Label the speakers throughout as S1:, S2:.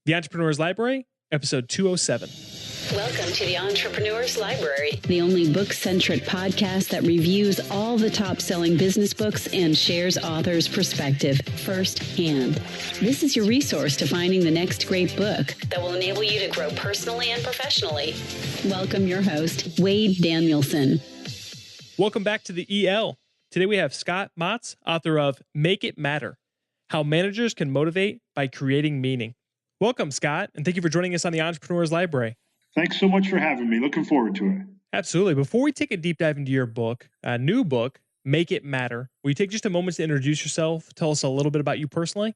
S1: The Entrepreneur's Library, episode 207.
S2: Welcome to the Entrepreneur's Library, the only book-centric podcast that reviews all the top-selling business books and shares authors' perspective firsthand. This is your resource to finding the next great book that will enable you to grow personally and professionally. Welcome your host, Wade Danielson.
S1: Welcome back to the EL. Today we have Scott Motz, author of Make It Matter, How Managers Can Motivate by Creating Meaning. Welcome, Scott, and thank you for joining us on the Entrepreneur's Library.
S3: Thanks so much for having me. Looking forward to it.
S1: Absolutely. Before we take a deep dive into your book, a new book, Make It Matter, will you take just a moment to introduce yourself? Tell us a little bit about you personally.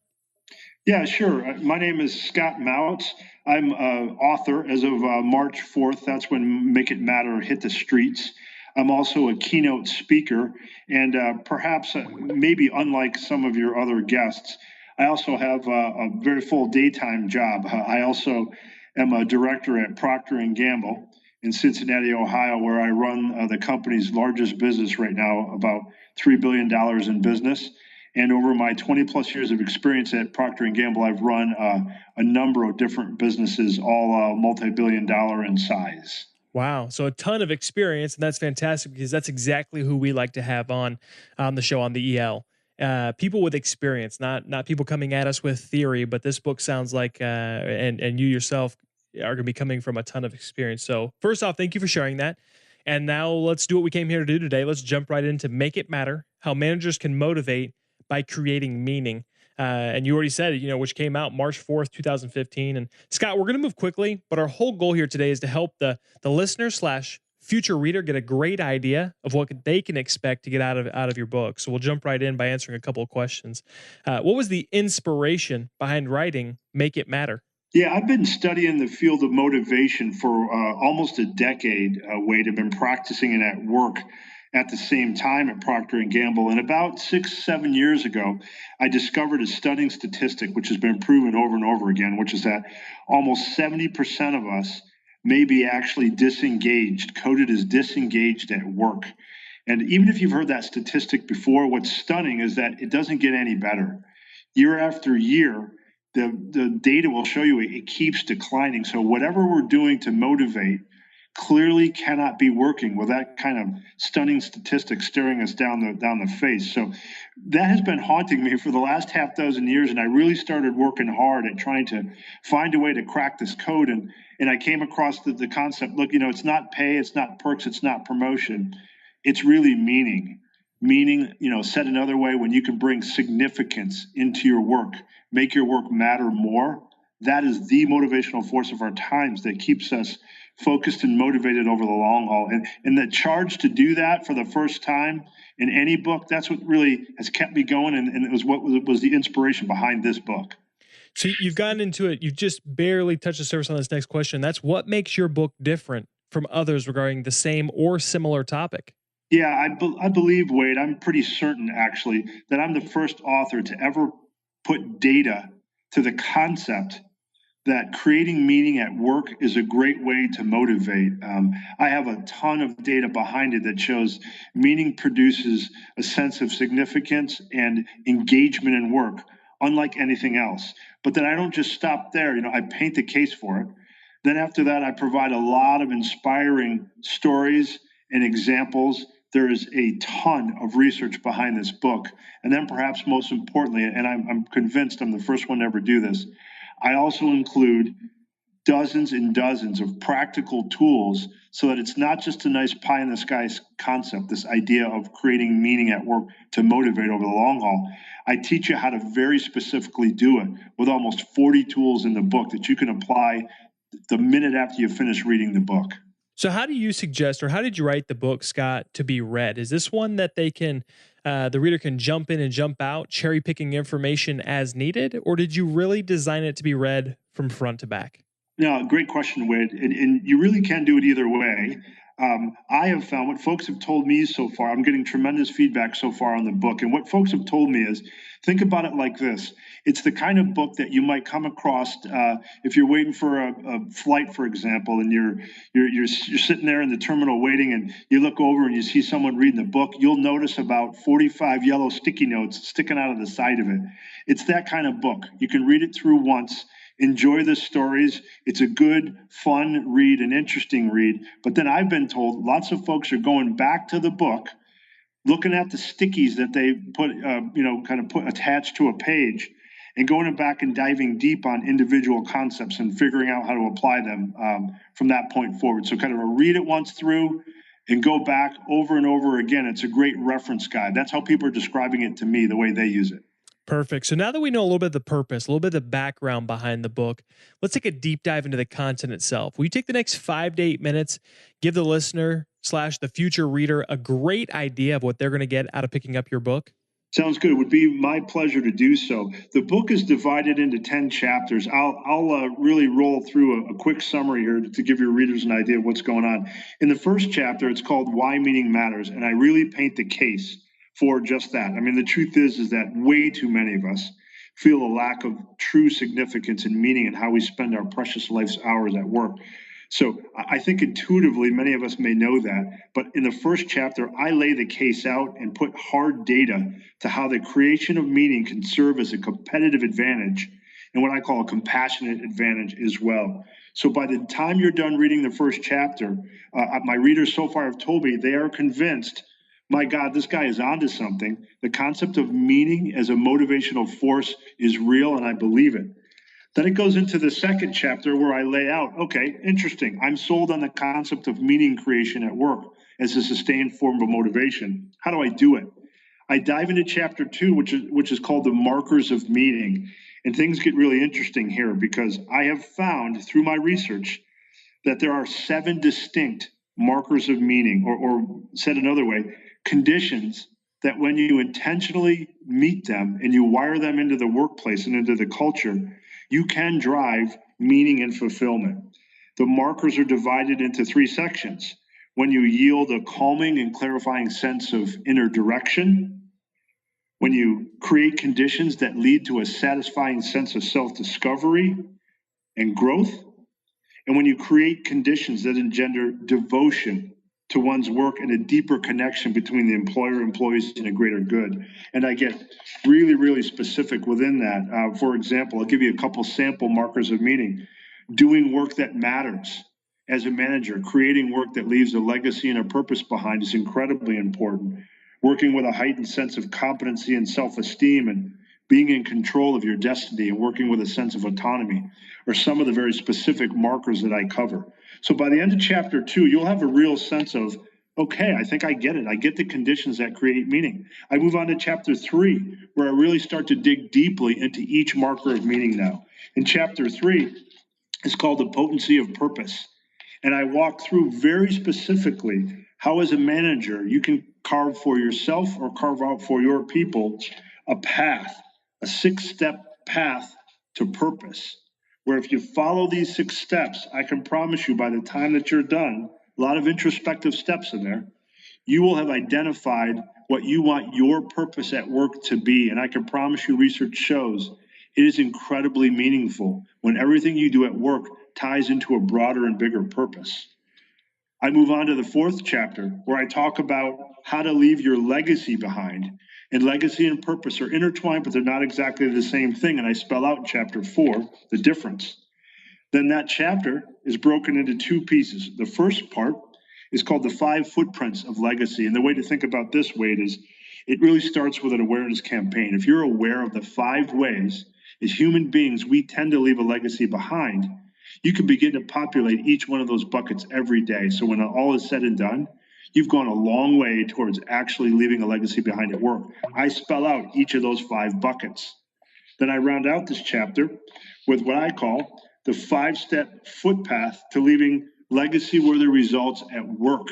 S3: Yeah, sure. My name is Scott Motz. I'm an author as of March 4th. That's when Make It Matter hit the streets. I'm also a keynote speaker, and perhaps maybe unlike some of your other guests, I also have a very full daytime job. I also am a director at Procter & Gamble in Cincinnati, Ohio, where I run the company's largest business right now, about $3 billion in business. And over my 20 plus years of experience at Procter & Gamble, I've run a number of different businesses, all multi-billion dollar in size.
S1: Wow. So a ton of experience, and that's fantastic because that's exactly who we like to have on the show on the EL. People with experience, not people coming at us with theory, but this book sounds like, and you yourself are going to be coming from a ton of experience. So first off, thank you for sharing that. And now let's do what we came here to do today. Let's jump right into Make It Matter, How Managers Can Motivate by Creating Meaning. And you already said it, which came out March 4th, 2015. And Scott, we're going to move quickly, but our whole goal here today is to help the listener / future reader get a great idea of what they can expect to get out of your book. So we'll jump right in by answering a couple of questions. What was the inspiration behind writing Make It Matter?
S3: Yeah, I've been studying the field of motivation for almost a decade, Wade. I've been practicing it at work at the same time at Procter & Gamble. And about 6-7 years ago, I discovered a stunning statistic, which has been proven over and over again, which is that almost 70% of us may be actually disengaged, coded as disengaged at work. And even if you've heard that statistic before, what's stunning is that it doesn't get any better. Year after year, the data will show you it keeps declining. So whatever we're doing to motivate clearly cannot be working with that kind of stunning statistic staring us down the face. So that has been haunting me for the last half dozen years, and I really started working hard at trying to find a way to crack this code. And I came across the concept, look, it's not pay, it's not perks, it's not promotion. It's really meaning. Meaning, said another way, when you can bring significance into your work, make your work matter more, that is the motivational force of our times that keeps us focused and motivated over the long haul. And the charge to do that for the first time in any book, that's what really has kept me going. And it was what was the inspiration behind this book.
S1: So you've gotten into it. You've just barely touched the surface on this next question. That's what makes your book different from others regarding the same or similar topic.
S3: Yeah, I believe, Wade, I'm pretty certain actually that I'm the first author to ever put data to the concept that creating meaning at work is a great way to motivate. I have a ton of data behind it that shows meaning produces a sense of significance and engagement in work, unlike anything else. But then I don't just stop there. I paint the case for it. Then after that, I provide a lot of inspiring stories and examples. There is a ton of research behind this book. And then perhaps most importantly, and I'm convinced I'm the first one to ever do this, I also include dozens and dozens of practical tools so that it's not just a nice pie in the sky concept, this idea of creating meaning at work to motivate over the long haul. I teach you how to very specifically do it with almost 40 tools in the book that you can apply the minute after you finish reading the book.
S1: So how do you suggest, or how did you write the book, Scott, to be read? Is this one that they can, the reader can jump in and jump out, cherry picking information as needed? Or did you really design it to be read from front to back?
S3: No, great question, Wade. And you really can do it either way. I have found what folks have told me so far, I'm getting tremendous feedback so far on the book. And what folks have told me is, think about it like this. It's the kind of book that you might come across if you're waiting for a flight, for example, and you're sitting there in the terminal waiting, and you look over and you see someone reading the book. You'll notice about 45 yellow sticky notes sticking out of the side of it. It's that kind of book. You can read it through once, Enjoy the stories. It's a good, fun read, an interesting read. But then I've been told lots of folks are going back to the book, looking at the stickies that they put, kind of put attached to a page, and going back and diving deep on individual concepts and figuring out how to apply them from that point forward. So kind of a read it once through and go back over and over again. It's a great reference guide. That's how people are describing it to me, the way they use it.
S1: Perfect. So now that we know a little bit of the purpose, a little bit of the background behind the book, let's take a deep dive into the content itself. Will you take the next 5 to 8 minutes, give the listener / the future reader a great idea of what they're going to get out of picking up your book?
S3: Sounds good. It would be my pleasure to do so. The book is divided into 10 chapters. I'll really roll through a quick summary here to give your readers an idea of what's going on. In the first chapter, it's called Why Meaning Matters, and I really paint the case for just that. I mean, the truth is that way too many of us feel a lack of true significance and meaning in how we spend our precious life's hours at work. So I think intuitively, many of us may know that, but in the first chapter, I lay the case out and put hard data to how the creation of meaning can serve as a competitive advantage and what I call a compassionate advantage as well. So by the time you're done reading the first chapter, my readers so far have told me they are convinced, my God, this guy is onto something. The concept of meaning as a motivational force is real, and I believe it. Then it goes into the second chapter where I lay out, okay, interesting. I'm sold on the concept of meaning creation at work as a sustained form of motivation. How do I do it? I dive into chapter 2, which is called the markers of meaning. And things get really interesting here because I have found through my research that there are 7 distinct markers of meaning, or said another way, conditions that when you intentionally meet them and you wire them into the workplace and into the culture, you can drive meaning and fulfillment. The markers are divided into 3 sections. When you yield a calming and clarifying sense of inner direction, when you create conditions that lead to a satisfying sense of self-discovery and growth, and when you create conditions that engender devotion to one's work and a deeper connection between the employer, employees, and a greater good. And I get really, really specific within that. For example, I'll give you a couple sample markers of meaning. Doing work that matters. As a manager, creating work that leaves a legacy and a purpose behind is incredibly important. Working with a heightened sense of competency and self-esteem and being in control of your destiny and working with a sense of autonomy are some of the very specific markers that I cover. So by the end of chapter 2, you'll have a real sense of, okay, I think I get it. I get the conditions that create meaning. I move on to chapter 3, where I really start to dig deeply into each marker of meaning now. In chapter 3, it's called the potency of purpose. And I walk through very specifically how, as a manager, you can carve for yourself or carve out for your people a path, a 6-step path to purpose, where if you follow these 6 steps, I can promise you by the time that you're done, a lot of introspective steps in there, you will have identified what you want your purpose at work to be. And I can promise you, research shows it is incredibly meaningful when everything you do at work ties into a broader and bigger purpose. I move on to the 4th chapter where I talk about how to leave your legacy behind. And legacy and purpose are intertwined, but they're not exactly the same thing. And I spell out in chapter 4 the difference. Then that chapter is broken into 2 pieces. The first part is called the 5 footprints of legacy. And the way to think about this, Wade, is it really starts with an awareness campaign. If you're aware of the 5 ways as human beings we tend to leave a legacy behind, you can begin to populate each one of those buckets every day. So when all is said and done, you've gone a long way towards actually leaving a legacy behind at work. I spell out each of those 5 buckets. Then I round out this chapter with what I call the 5-step footpath to leaving legacy-worthy results at work.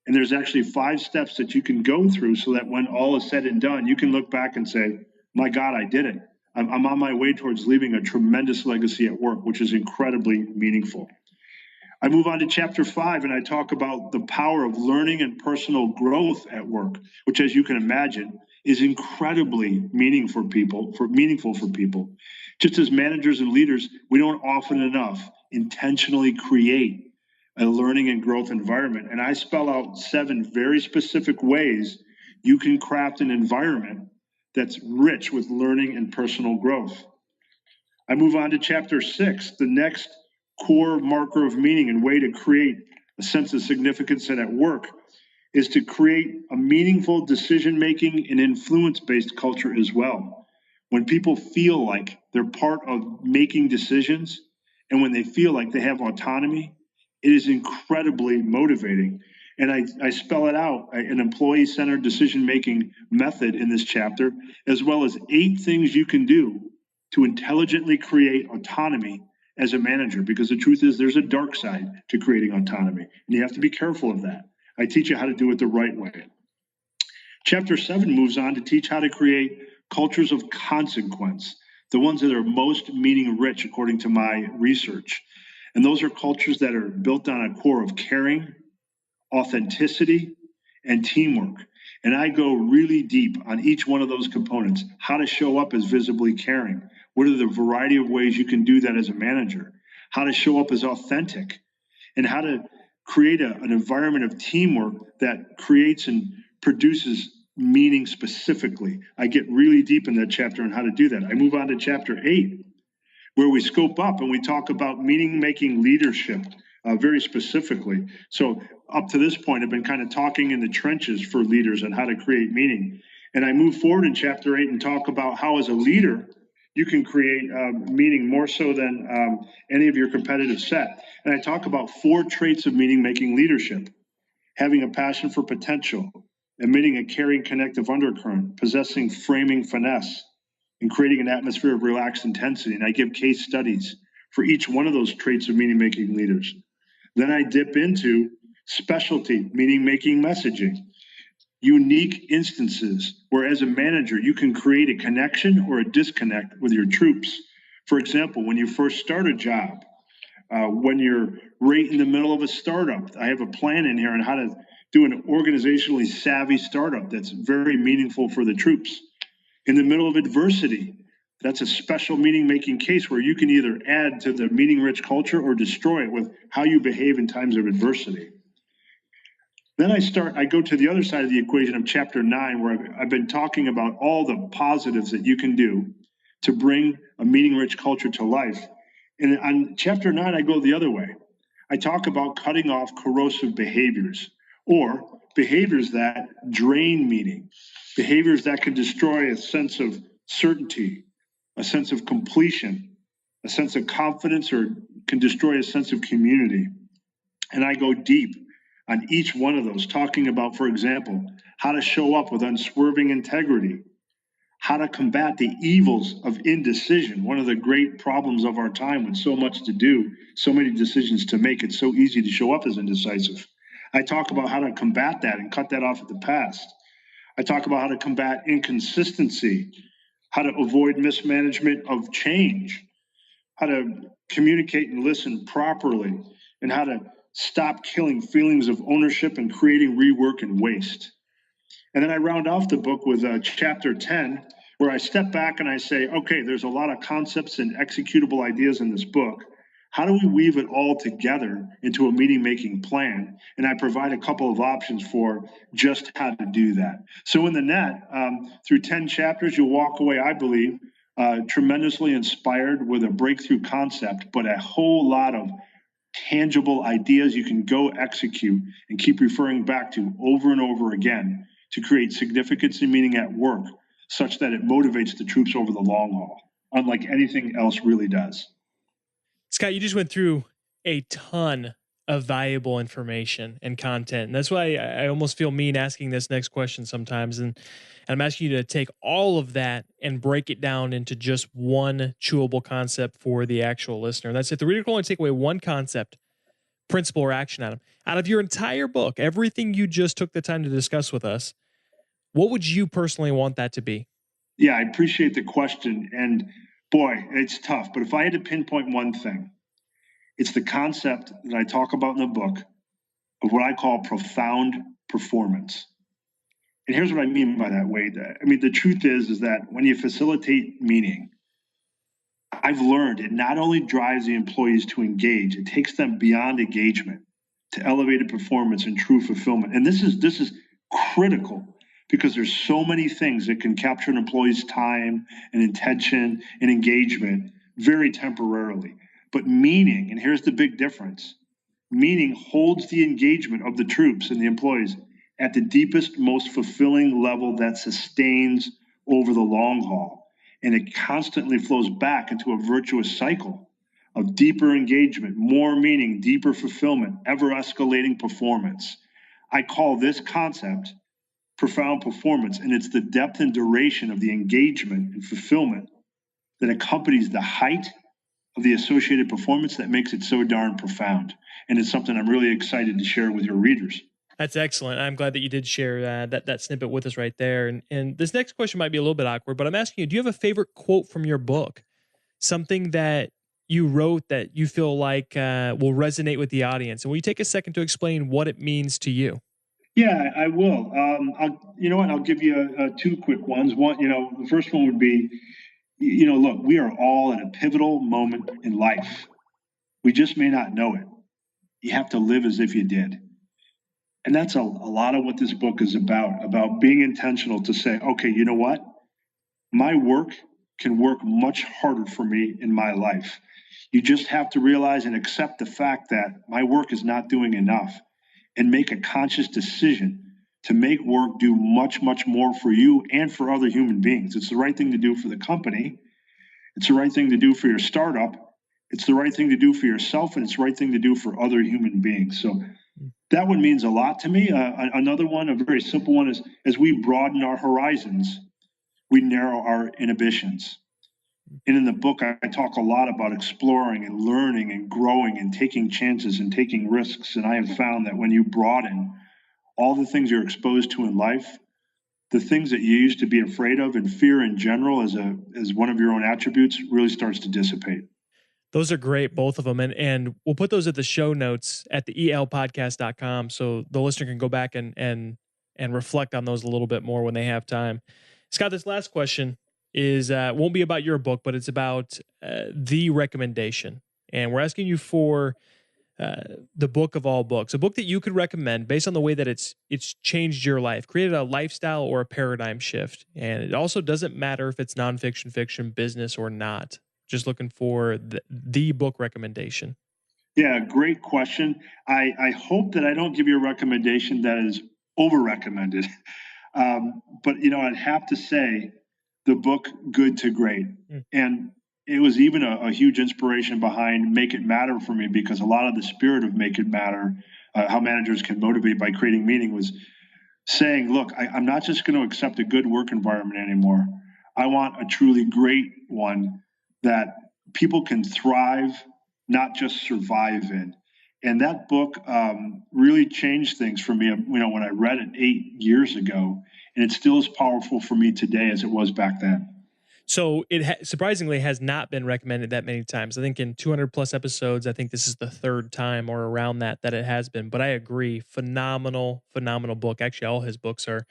S3: And there's actually 5 steps that you can go through so that when all is said and done, you can look back and say, my God, I did it. I'm on my way towards leaving a tremendous legacy at work, which is incredibly meaningful. I move on to chapter 5, and I talk about the power of learning and personal growth at work, which, as you can imagine, is incredibly meaningful for people. Just as managers and leaders, we don't often enough intentionally create a learning and growth environment. And I spell out 7 very specific ways you can craft an environment that's rich with learning and personal growth. I move on to chapter 6, the next core marker of meaning and way to create a sense of significance at work is to create a meaningful decision-making and influence-based culture as well. When people feel like they're part of making decisions and when they feel like they have autonomy, it is incredibly motivating. And I spell it out, an employee-centered decision-making method in this chapter, as well as 8 things you can do to intelligently create autonomy as a manager, because the truth is there's a dark side to creating autonomy, and you have to be careful of that. I teach you how to do it the right way. Chapter 7 moves on to teach how to create cultures of consequence, the ones that are most meaning rich according to my research. And those are cultures that are built on a core of caring, authenticity, and teamwork. And I go really deep on each one of those components, how to show up as visibly caring. What are the variety of ways you can do that as a manager? How to show up as authentic, and how to create an environment of teamwork that creates and produces meaning specifically. I get really deep in that chapter on how to do that. I move on to chapter 8, where we scope up and we talk about meaning-making leadership very specifically. So up to this point, I've been kind of talking in the trenches for leaders and how to create meaning. And I move forward in chapter 8 and talk about how as a leader, you can create meaning more so than any of your competitive set. And I talk about 4 traits of meaning-making leadership: having a passion for potential, emitting a caring connective undercurrent, possessing framing finesse, and creating an atmosphere of relaxed intensity. And I give case studies for each one of those traits of meaning-making leaders. Then I dip into specialty meaning-making messaging, unique instances where as a manager, you can create a connection or a disconnect with your troops. For example, when you first start a job, when you're right in the middle of a startup, I have a plan in here on how to do an organizationally savvy startup that's very meaningful for the troops. In the middle of adversity, that's a special meaning-making case where you can either add to the meaning-rich culture or destroy it with how you behave in times of adversity. Then I go to the other side of the equation of chapter 9, where I've been talking about all the positives that you can do to bring a meaning-rich culture to life. And on chapter 9, I go the other way. I talk about cutting off corrosive behaviors, or behaviors that drain meaning, behaviors that can destroy a sense of certainty, a sense of completion, a sense of confidence, or can destroy a sense of community. And I go deep on each one of those, talking about, for example, how to show up with unswerving integrity, how to combat the evils of indecision, one of the great problems of our time with so much to do, so many decisions to make. It's so easy to show up as indecisive. I talk about how to combat that and cut that off at the past. I talk about how to combat inconsistency, how to avoid mismanagement of change, how to communicate and listen properly, and how to stop killing feelings of ownership and creating rework and waste. And then I round off the book with chapter 10, where I step back and I say, okay, there's a lot of concepts and executable ideas in this book. How do we weave it all together into a meaning-making plan? And I provide a couple of options for just how to do that. So in the net, through 10 chapters, you'll walk away, I believe, tremendously inspired with a breakthrough concept, but a whole lot of tangible ideas you can go execute and keep referring back to over and over again to create significance and meaning at work, such that it motivates the troops over the long haul, unlike anything else really does.
S1: Scott, you just went through a ton of valuable information and content. And that's why I almost feel mean asking this next question sometimes. And I'm asking you to take all of that and break it down into just one chewable concept for the actual listener. And that's if the reader can only take away one concept, principle, or action item out of your entire book, everything you just took the time to discuss with us, what would you personally want that to be?
S3: Yeah, I appreciate the question. And boy, it's tough. But if I had to pinpoint one thing, it's the concept that I talk about in the book of what I call profound performance. And here's what I mean by that, Wade. I mean, the truth is that when you facilitate meaning, I've learned it not only drives the employees to engage, it takes them beyond engagement to elevated performance and true fulfillment. And this is critical because there's so many things that can capture an employee's time and intention and engagement very temporarily. But meaning, and here's the big difference, meaning holds the engagement of the troops and the employees at the deepest, most fulfilling level that sustains over the long haul. And it constantly flows back into a virtuous cycle of deeper engagement, more meaning, deeper fulfillment, ever escalating performance. I call this concept profound performance, and it's the depth and duration of the engagement and fulfillment that accompanies the height of the associated performance that makes it so darn profound. And it's something I'm really excited to share with your readers.
S1: That's excellent. I'm glad that you did share that snippet with us right there. And this next question might be a little bit awkward, but I'm asking you, do you have a favorite quote from your book? Something that you wrote that you feel like will resonate with the audience? And will you take a second to explain what it means to you?
S3: Yeah, I will. You know what? I'll give you two quick ones. One, the first one would be, look, we are all at a pivotal moment in life. We just may not know it. You have to live as if you did. And that's a lot of what this book is about being intentional to say, okay, you know what? My work can work much harder for me in my life. You just have to realize and accept the fact that my work is not doing enough and make a conscious decision to make work do much, much more for you and for other human beings. It's the right thing to do for the company. It's the right thing to do for your startup. It's the right thing to do for yourself, and it's the right thing to do for other human beings. So that one means a lot to me. Another one, a very simple one, is as we broaden our horizons, we narrow our inhibitions. And in the book, I talk a lot about exploring and learning and growing and taking chances and taking risks. And I have found that when you broaden all the things you're exposed to in life, the things that you used to be afraid of and fear in general as one of your own attributes really starts to dissipate.
S1: Those are great, both of them. And we'll put those at the show notes at the elpodcast.com so the listener can go back and reflect on those a little bit more when they have time. Scott, this last question is won't be about your book, but it's about the recommendation. And we're asking you for the book of all books, a book that you could recommend based on the way that it's changed your life, created a lifestyle or a paradigm shift. And it also doesn't matter if it's nonfiction, fiction, business, or not. Just looking for the book recommendation.
S3: Yeah, great question. I hope that I don't give you a recommendation that is over recommended. But, I'd have to say the book Good to Great. And it was even a huge inspiration behind Make It Matter for me, because a lot of the spirit of Make It Matter, how managers can motivate by creating meaning, was saying, look, I'm not just going to accept a good work environment anymore. I want a truly great one that people can thrive, not just survive in. And that book really changed things for me, when I read it 8 years ago, and it's still as powerful for me today as it was back then.
S1: So it surprisingly has not been recommended that many times. I think in 200 plus episodes, I think this is the third time or around that it has been. But I agree, phenomenal book. Actually, all his books are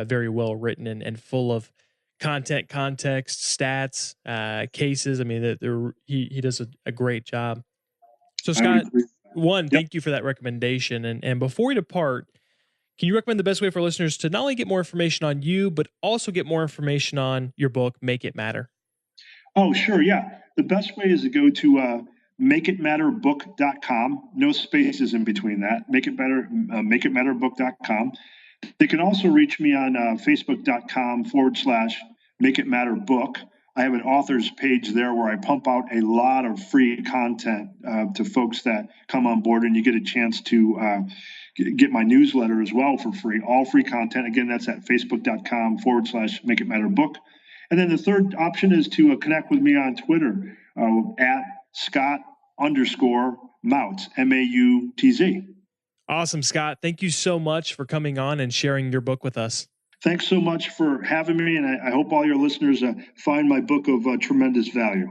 S1: very well written and full of content, context, stats, cases. I mean, he does a great job. So Scott, thank you for that recommendation. And before we depart, can you recommend the best way for listeners to not only get more information on you, but also get more information on your book, Make It Matter?
S3: Oh, sure. Yeah. The best way is to go to makeitmatterbook.com. No spaces in between that. Makeitmatterbook.com. They can also reach me on facebook.com/makeitmatterbook. I have an author's page there where I pump out a lot of free content to folks that come on board, and you get a chance to get my newsletter as well for free. All free content. Again, that's at facebook.com/makeitmatterbook. And then the third option is to connect with me on Twitter at Scott_Mautz, Mautz.
S1: Awesome, Scott. Thank you so much for coming on and sharing your book with us.
S3: Thanks so much for having me, and I hope all your listeners find my book of tremendous value.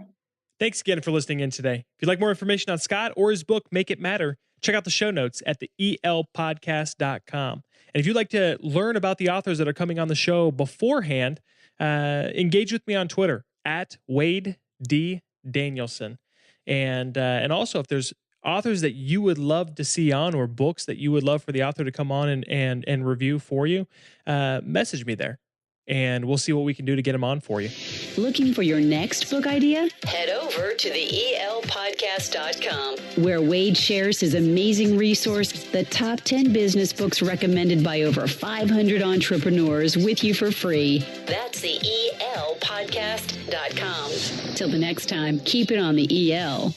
S1: Thanks again for listening in today. If you'd like more information on Scott or his book, Make It Matter, check out the show notes at the elpodcast.com. And if you'd like to learn about the authors that are coming on the show beforehand, engage with me on Twitter at Wade D. Danielson. And also, if there's authors that you would love to see on, or books that you would love for the author to come on and review for you, message me there. and we'll see what we can do to get them on for you.
S2: Looking for your next book idea? Head over to the elpodcast.com, where Wade shares his amazing resource, the top 10 business books recommended by over 500 entrepreneurs, with you for free. That's the elpodcast.com. Till the next time, keep it on the EL.